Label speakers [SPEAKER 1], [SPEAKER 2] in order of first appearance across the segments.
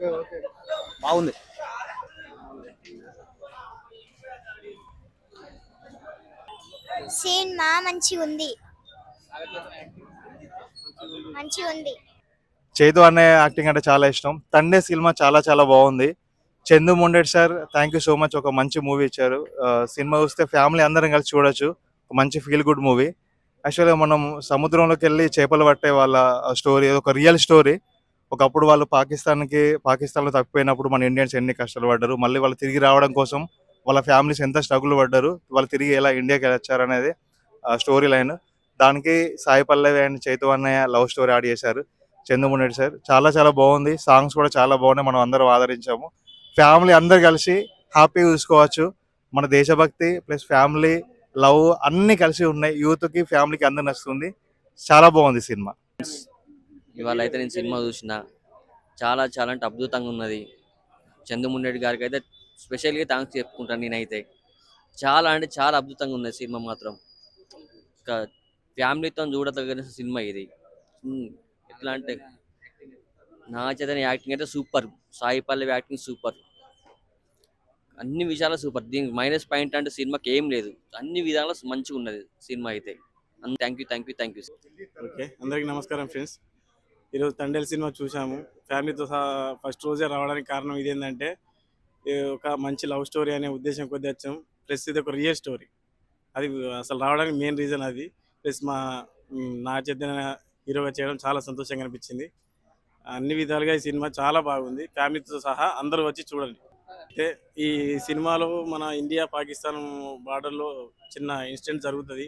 [SPEAKER 1] Okay okay బాగుంది.
[SPEAKER 2] Cinema మంచిగా ఉంది.
[SPEAKER 3] చేదు అనే యాక్టింగ్ అంటే చాలా ఇష్టం. తండే సినిమా చాలా చాలా బాగుంది. Chandu Mondeti sir thank you so much. ఒక మంచి మూవీ ఇచ్చారు. సినిమా చూస్తే ఫ్యామిలీ అందరం కలిసి చూడొచ్చు. ఒక మంచి ఫీల్ గుడ్ మూవీ. యాక్చువల్గా మనం సముద్రంలోకి వెళ్ళి చేపలు పట్టే వాళ్ళ స్టోరీ, ఒక రియల్ స్టోరీ. ఒకప్పుడు వాళ్ళు పాకిస్తాన్లో తప్పిపోయినప్పుడు మన ఇండియన్స్ ఎన్ని కష్టాలు పడ్డారు, మళ్ళీ వాళ్ళు తిరిగి రావడం కోసం వాళ్ళ ఫ్యామిలీస్ ఎంత స్ట్రగుల్ పడ్డారు, వాళ్ళు తిరిగి ఎలా ఇండియాకి వచ్చారనేది స్టోరీ లైన్. దానికి సాయి పల్లవి అండ్ చైతు అన్నయ్య లవ్ స్టోరీ యాడ్ చేశారు. చంద్రమునేటి సార్ చాలా చాలా బాగుంది. సాంగ్స్ కూడా చాలా బాగున్నాయి. మనం అందరం ఆదరించాము. ఫ్యామిలీ అందరు కలిసి హ్యాపీగా చూసుకోవచ్చు. మన దేశభక్తి ప్లస్ ఫ్యామిలీ లవ్ అన్ని కలిసి ఉన్నాయి. యూత్కి ఫ్యామిలీకి అందరు నచ్చుతుంది. చాలా బాగుంది సినిమా.
[SPEAKER 4] ఇవాళ అయితే నేను సినిమా చూసిన చాలా చాలా అంటే అద్భుతంగా ఉన్నది. చంద్రముండెడ్డి గారికి అయితే స్పెషల్గా థ్యాంక్స్ చెప్పుకుంటాను నేనైతే. చాలా అంటే చాలా అద్భుతంగా ఉన్నది సినిమా మాత్రం. ఇంకా ఫ్యామిలీతో చూడదగిన సినిమా ఇది. ఎట్లా అంటే నా చైతన్య యాక్టింగ్ అయితే super, Sai Pallavi acting super, అన్ని విషయాలు సూపర్. దీనికి మైనస్ పాయింట్ అంటే సినిమాకి ఏం లేదు. అన్ని విధాలు మంచిగా ఉన్నది సినిమా అయితే. Thank you thank you thank you.
[SPEAKER 5] Okay, అందరికీ నమస్కారం ఫ్రెండ్స్. ఈరోజు తండేల్ సినిమా చూసాము ఫ్యామిలీతో సహా. ఫస్ట్ రోజే రావడానికి కారణం ఇదేంటంటే ఒక మంచి లవ్ స్టోరీ అనే ఉద్దేశం కొద్ది వచ్చాం. ప్లస్ ఇది ఒక రియల్ స్టోరీ. అది అసలు రావడానికి మెయిన్ రీజన్ అది. ప్లస్ నా చైతన్య హీరోగా చేయడం చాలా సంతోషంగా అనిపించింది. అన్ని విధాలుగా ఈ సినిమా చాలా బాగుంది. ఫ్యామిలీతో సహా అందరూ వచ్చి చూడండి. అంటే ఈ సినిమాలో మన ఇండియా పాకిస్తాన్ బార్డర్లో చిన్న ఇన్సిడెంట్ జరుగుతుంది.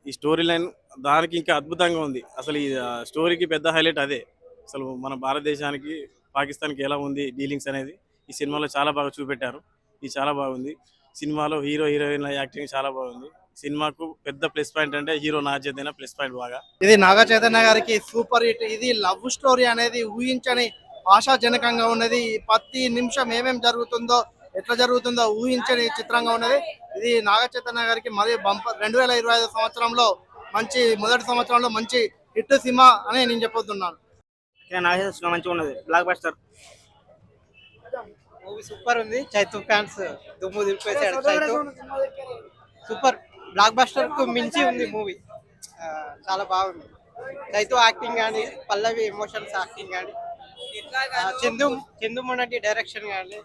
[SPEAKER 5] ఈ స్టోరీ లైన్ దానికి ఇంకా అద్భుతంగా ఉంది. అసలు ఈ స్టోరీకి పెద్ద హైలైట్ అదే. అసలు మన భారతదేశానికి పాకిస్తాన్కి ఎలా ఉంది డీలింగ్స్ అనేది ఈ సినిమాలో చాలా బాగా చూపెట్టారు. ఇది చాలా బాగుంది. సినిమాలో హీరో హీరోయిన్ల యాక్టింగ్ చాలా బాగుంది. సినిమాకు పెద్ద ప్లస్ పాయింట్ అంటే hero Naga Chaitanya plus point బాగా.
[SPEAKER 1] ఇది నాగ చైతన్య గారికి సూపర్ హిట్. ఇది లవ్ స్టోరీ అనేది ఊహించని ఆశాజనకంగా ఉన్నది. ప్రతి నిమిషం ఏమేమి జరుగుతుందో ఎట్లా జరుగుతుందో ఊహించని చిత్రంగా ఉన్నది. ఇది నాగ చైతన్య గారికి మరి బంపర్ 2025 సంవత్సరంలో మొదటి సంవత్సరంలో మంచి హిట్ సినిమా అని నేను చెప్పొస్తున్నాను.
[SPEAKER 6] మంచిగా ఉన్నది. బ్లాక్ బస్టర్
[SPEAKER 7] మూవీ సూపర్ ఉంది. చైతు ఫ్యాన్స్ దుమ్ము దులిపేశాడు. చైతు సూపర్, బ్లాక్ బస్టర్ కు మించి ఉంది మూవీ. చాలా బాగుంది. చైతు యాక్టింగ్ కానీ, పల్లవి ఎమోషన్స్ యాక్టింగ్ కానీ, చందు మొండెడ్డి డైరెక్షన్ కానీ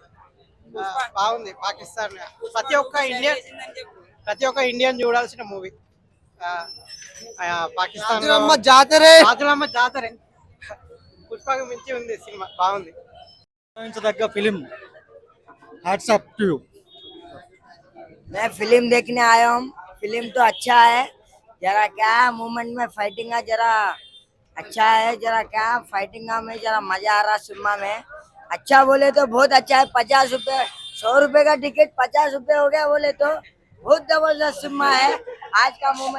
[SPEAKER 7] బాగుంది. పాకిస్తాన్ ప్రతి ఒక్క ఇండియన్ చూడాల్సిన మూవీ. పాకిస్తాన్ జాతరే పుష్పకు మించి ఉంది సినిమా. బాగుంది.
[SPEAKER 1] Film hats off to you.
[SPEAKER 8] मैं फिल्म देखने आया हूँ. फिल्म तो अच्छा है. जरा क्या मूवमेंट में फाइटिंग का जरा अच्छा है. जरा क्या फाइटिंग में जरा मजा आ रहा सिनेमा में. अच्छा बोले तो बहुत अच्छा है. 50 रुपए 100 रुपए का टिकट 50 रुपए हो गया बोले तो बहुत जबरदस्त सिनेमा है. आज का मूवमेंट